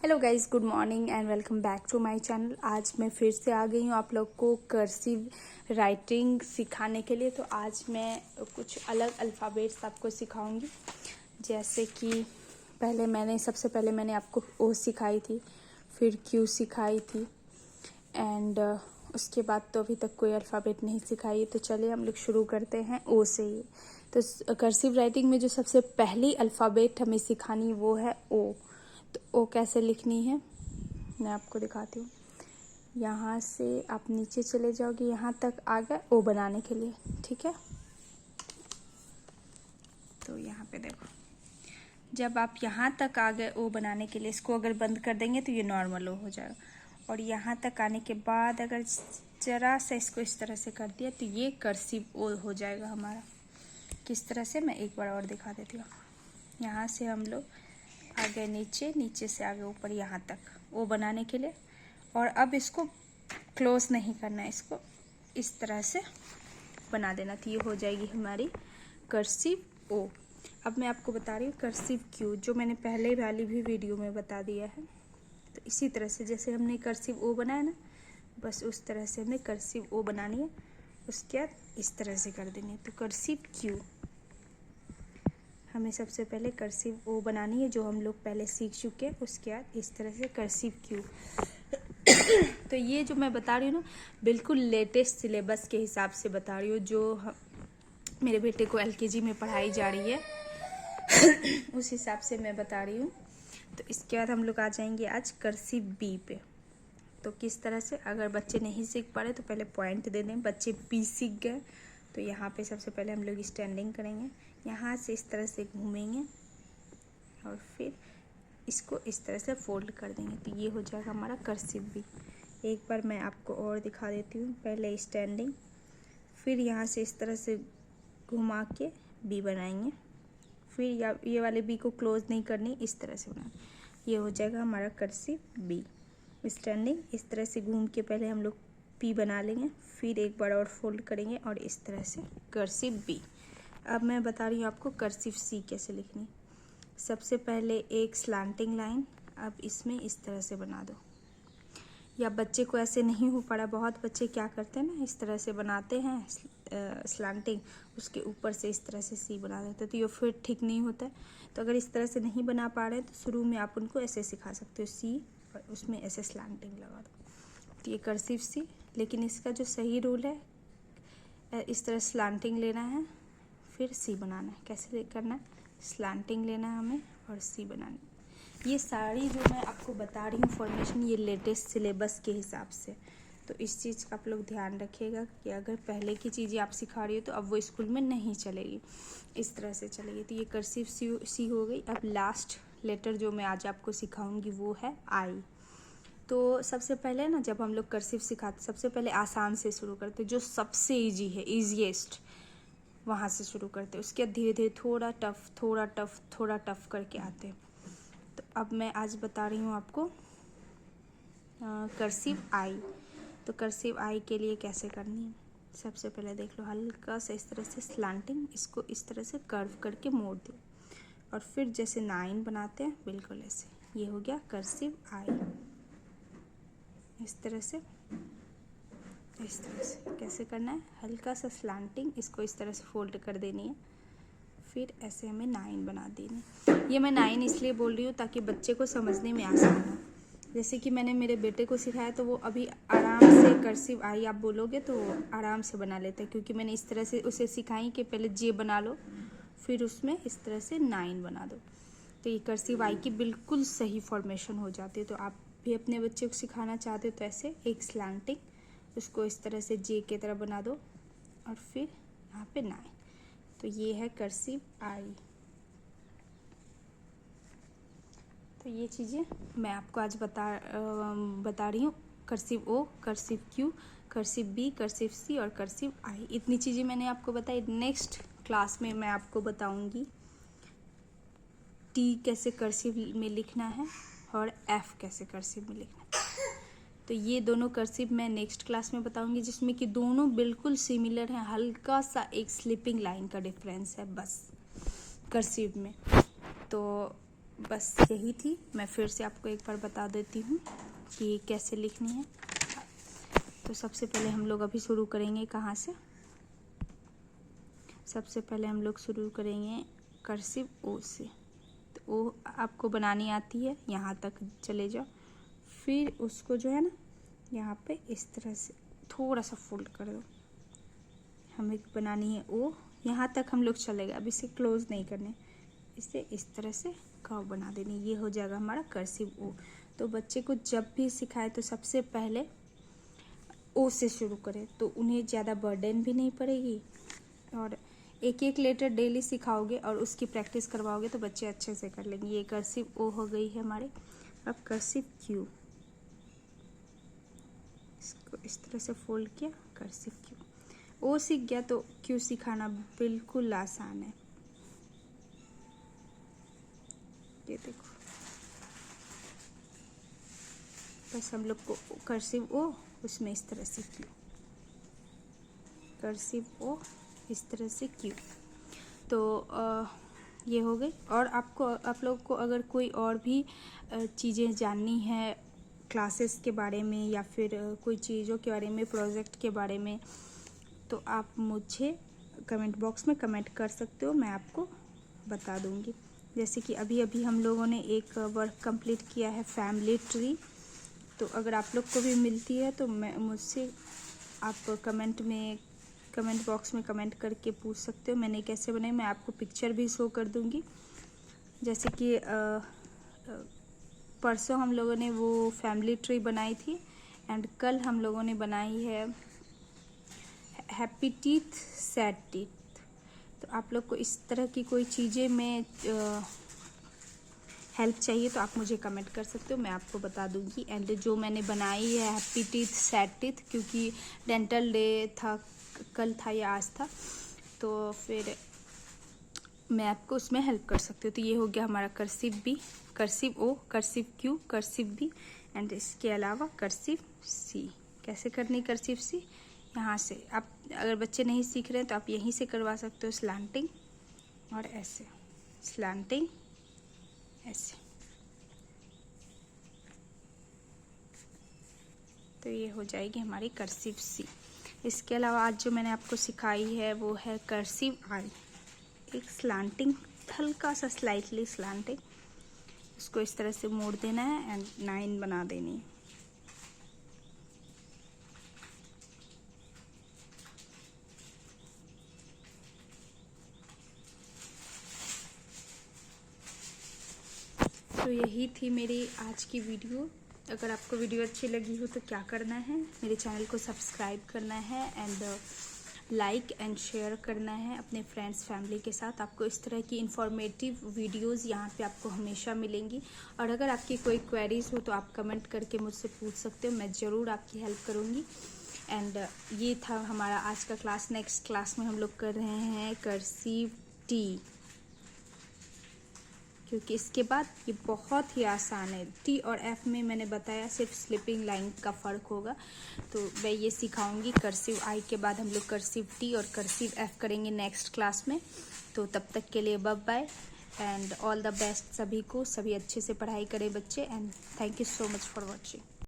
Hello guys, good morning and welcome back to my channel. आज मैं फिर से आ गई हूँ आप लोग को कर्सिव राइटिंग सिखाने के लिए। तो आज मैं कुछ अलग अल्फ़ाबेट्स आपको सिखाऊंगी। जैसे कि सबसे पहले मैंने आपको ओ सिखाई थी, फिर क्यू सिखाई थी एंड उसके बाद तो अभी तक कोई अल्फ़ाबेट नहीं सिखाई। तो चलिए हम लोग शुरू करते हैं ओ से ही। तो कर्सिव राइटिंग में जो सबसे पहली अल्फ़ाबेट हमें सिखानी वो है ओ। तो ओ कैसे लिखनी है मैं आपको दिखाती हूँ। यहाँ से आप नीचे चले जाओगे, यहाँ तक आ गए ओ बनाने के लिए, ठीक है। तो यहाँ पे देखो, जब आप यहाँ तक आ गए ओ बनाने के लिए, इसको अगर बंद कर देंगे तो ये नॉर्मल ओ हो जाएगा। और यहाँ तक आने के बाद अगर जरा सा इसको इस तरह से कर दिया तो ये कर्सिव ओ हो जाएगा हमारा। किस तरह से, मैं एक बार और दिखा देती हूँ। यहाँ से हम लोग आगे नीचे, नीचे से आगे ऊपर, यहाँ तक ओ बनाने के लिए। और अब इसको क्लोज नहीं करना है, इसको इस तरह से बना देना। तो ये हो जाएगी हमारी कर्सिव ओ। अब मैं आपको बता रही हूँ कर्सिव क्यू, जो मैंने पहले वाली भी वीडियो में बता दिया है। तो इसी तरह से जैसे हमने कर्सिव ओ बनाया ना, बस उस तरह से हमने कर्सिव ओ बनानी है। उसके बाद इस तरह से कर देनी है। तो कर्सिव क्यू हमें सबसे पहले कर्सिव ओ बनानी है, जो हम लोग पहले सीख चुके हैं। उसके बाद इस तरह से कर्सिव क्यू। तो ये जो मैं बता रही हूँ ना, बिल्कुल लेटेस्ट सिलेबस के हिसाब से बता रही हूँ, जो मेरे बेटे को एलकेजी में पढ़ाई जा रही है उस हिसाब से मैं बता रही हूँ। तो इसके बाद हम लोग आ जाएंगे आज कर्सिव बी पे। तो किस तरह से, अगर बच्चे नहीं सीख पा रहे तो पहले पॉइंट दे दें। बच्चे बी सीख गए तो यहाँ पे सबसे पहले हम लोग स्टैंडिंग करेंगे, यहाँ से इस तरह से घूमेंगे और फिर इसको इस तरह से फोल्ड कर देंगे। तो ये हो जाएगा हमारा कर्सिव बी। एक बार मैं आपको और दिखा देती हूँ। पहले स्टैंडिंग, फिर यहाँ से इस तरह से घुमा के बी बनाएंगे, फिर ये वाले बी को क्लोज नहीं करनी, इस तरह से बनाना। ये हो जाएगा हमारा कर्सिव बी। स्टैंडिंग, इस तरह से घूम के पहले हम लोग पी बना लेंगे, फिर एक बार और फोल्ड करेंगे और इस तरह से कर्सिव बी। अब मैं बता रही हूँ आपको कर्सिव सी कैसे लिखनी। सबसे पहले एक स्लैंटिंग लाइन, अब इसमें इस तरह से बना दो। या बच्चे को ऐसे नहीं हो पा रहा, बहुत बच्चे क्या करते हैं ना, इस तरह से बनाते हैं स्लैंटिंग, उसके ऊपर से इस तरह से सी बना देते हैं, तो ये फिर ठीक नहीं होता है। तो अगर इस तरह से नहीं बना पा रहे हैं तो शुरू में आप उनको ऐसे सिखा सकते हो, सी और उसमें ऐसे स्लैंटिंग लगा दो। तो ये कर्सिव सी। लेकिन इसका जो सही रूल है, इस तरह स्लैंटिंग लेना है, फिर सी बनाना है। कैसे करना है, स्लैंटिंग लेना है हमें और सी बनाना है। ये सारी जो मैं आपको बता रही हूँ फॉर्मेशन, ये लेटेस्ट सिलेबस के हिसाब से। तो इस चीज़ का आप लोग ध्यान रखिएगा कि अगर पहले की चीज़ें आप सिखा रही हो तो अब वो स्कूल में नहीं चलेगी, इस तरह से चलेगी। तो ये कर्सिव सी हो गई। अब लास्ट लेटर जो मैं आज आपको सिखाऊंगी वो है आई। तो सबसे पहले ना, जब हम लोग कर्सिव सिखाते सबसे पहले आसान से शुरू करते, जो सबसे ईजी है, ईजीएस्ट, वहाँ से शुरू करते। उसके बाद धीरे धीरे थोड़ा टफ, थोड़ा टफ, थोड़ा टफ करके आते। तो अब मैं आज बता रही हूँ आपको कर्सिव आई। तो कर्सिव आई के लिए कैसे करनी है, सबसे पहले देख लो, हल्का सा इस तरह से स्लैंटिंग, इसको इस तरह से कर्व करके मोड़ दो और फिर जैसे 9 बनाते हैं बिल्कुल ऐसे, ये हो गया कर्सिव आई। इस तरह से कैसे करना है, हल्का सा स्लैंटिंग, इसको इस तरह से फोल्ड कर देनी है, फिर ऐसे हमें 9 बना देनी। ये मैं 9 इसलिए बोल रही हूँ ताकि बच्चे को समझने में आसान हो। जैसे कि मैंने मेरे बेटे को सिखाया तो वो अभी आराम से कर्सिव आई आप बोलोगे तो वो आराम से बना लेता है, क्योंकि मैंने इस तरह से उसे सिखाई कि पहले जे बना लो, फिर उसमें इस तरह से 9 बना दो। तो ये कर्सिव आई की बिल्कुल सही फॉर्मेशन हो जाती है। तो आप भी अपने बच्चे को सिखाना चाहते हो तो ऐसे एक स्लैंटिंग, उसको इस तरह से जे की तरह बना दो और फिर यहाँ पे 9। तो ये है कर्सिव आई। तो ये चीज़ें मैं आपको आज बता रही हूँ। Cursive O, cursive Q, cursive B, cursive C और कर्सिव आई, इतनी चीज़ें मैंने आपको बताई। नेक्स्ट क्लास में मैं आपको बताऊँगी टी कैसे कर्सिव में लिखना है और एफ कैसे कर्सिव में लिखना है। तो ये दोनों कर्सिव मैं नेक्स्ट क्लास में बताऊंगी, जिसमें कि दोनों बिल्कुल सिमिलर हैं, हल्का सा एक स्लिपिंग लाइन का डिफरेंस है बस कर्सिव में। तो बस यही थी। मैं फिर से आपको एक बार बता देती हूँ कि कैसे लिखनी है। तो सबसे पहले हम लोग अभी शुरू करेंगे कहाँ से। सबसे पहले हम लोग शुरू करेंगे कर्सिव ओ से। तो ओ आपको बनानी आती है, यहाँ तक चले जाओ। फिर उसको जो है ना यहाँ पे इस तरह से थोड़ा सा फोल्ड कर दो। हमें बनानी है ओ, यहाँ तक हम लोग चलेगा। अब इसे क्लोज नहीं करने, इसे इस तरह से कर्व बना देनी। ये हो जाएगा हमारा कर्सिव ओ। तो बच्चे को जब भी सिखाए तो सबसे पहले ओ से शुरू करें, तो उन्हें ज़्यादा बर्डन भी नहीं पड़ेगी। और एक एक लेटर डेली सिखाओगे और उसकी प्रैक्टिस करवाओगे तो बच्चे अच्छे से कर लेंगे। ये कर्सिव ओ हो गई है हमारे। अब कर्सिव क्यू, इसको इस तरह से फोल्ड किया, कर्सिव क्यू। ओ सीख गया तो क्यू सिखाना बिल्कुल आसान है। ये देखो, बस हम लोग को कर्सिव ओ, उसमें इस तरह से क्यू, कर्सिव ओ, इस तरह से क्यू। तो ये हो गई। और आप लोग को अगर कोई और भी चीज़ें जाननी है क्लासेस के बारे में या फिर कोई चीज़ों के बारे में, प्रोजेक्ट के बारे में, तो आप मुझे कमेंट बॉक्स में कमेंट कर सकते हो, मैं आपको बता दूंगी। जैसे कि अभी अभी हम लोगों ने एक वर्क कंप्लीट किया है फैमिली ट्री। तो अगर आप लोग को भी मिलती है तो मैं मुझसे आप कमेंट बॉक्स में कमेंट करके पूछ सकते हो मैंने कैसे बनाई। मैं आपको पिक्चर भी शो कर दूंगी। जैसे कि परसों हम लोगों ने वो फैमिली ट्री बनाई थी एंड कल हम लोगों ने बनाई है हैप्पी टीथ सैड टीथ। तो आप लोग को इस तरह की कोई चीज़ें में हेल्प चाहिए तो आप मुझे कमेंट कर सकते हो, मैं आपको बता दूंगी। एंड जो मैंने बनाई है हैप्पी टीथ सैड टीथ, क्योंकि डेंटल डे था, कल था या आज था, तो फिर मैं आपको उसमें हेल्प कर सकती हूँ। तो ये हो गया हमारा cursive B, cursive O, cursive Q, cursive B and इसके अलावा कर्सिव सी। कैसे करनी कर्सिव सी? यहाँ से आप अगर बच्चे नहीं सीख रहे हैं तो आप यहीं से करवा सकते हो, स्लैंटिंग और ऐसे, स्लैंटिंग ऐसे। तो ये हो जाएगी हमारी कर्सिव सी। इसके अलावा आज जो मैंने आपको सिखाई है वो है कर्सिव आई। एक स्लैंटिंग, हल्का सा स्लाइटली स्लैंटिंग, इसको इस तरह से मोड़ देना है एंड 9 बना देनी है। तो यही थी मेरी आज की वीडियो। अगर आपको वीडियो अच्छी लगी हो तो क्या करना है, मेरे चैनल को सब्सक्राइब करना है एंड लाइक एंड शेयर करना है अपने फ्रेंड्स फैमिली के साथ। आपको इस तरह की इंफॉर्मेटिव वीडियोस यहाँ पे आपको हमेशा मिलेंगी। और अगर आपकी कोई क्वेरीज हो तो आप कमेंट करके मुझसे पूछ सकते हो, मैं ज़रूर आपकी हेल्प करूँगी। एंड ये था हमारा आज का क्लास। नेक्स्ट क्लास में हम लोग कर रहे हैं कर्सिव टी, क्योंकि इसके बाद ये बहुत ही आसान है। टी और एफ में मैंने बताया सिर्फ स्लिपिंग लाइन का फ़र्क होगा। तो मैं ये सिखाऊंगी। कर्सिव आई के बाद हम लोग कर्सिव टी और कर्सिव एफ करेंगे नेक्स्ट क्लास में। तो तब तक के लिए bye bye and all the best सभी को। सभी अच्छे से पढ़ाई करें बच्चे and thank you so much for watching.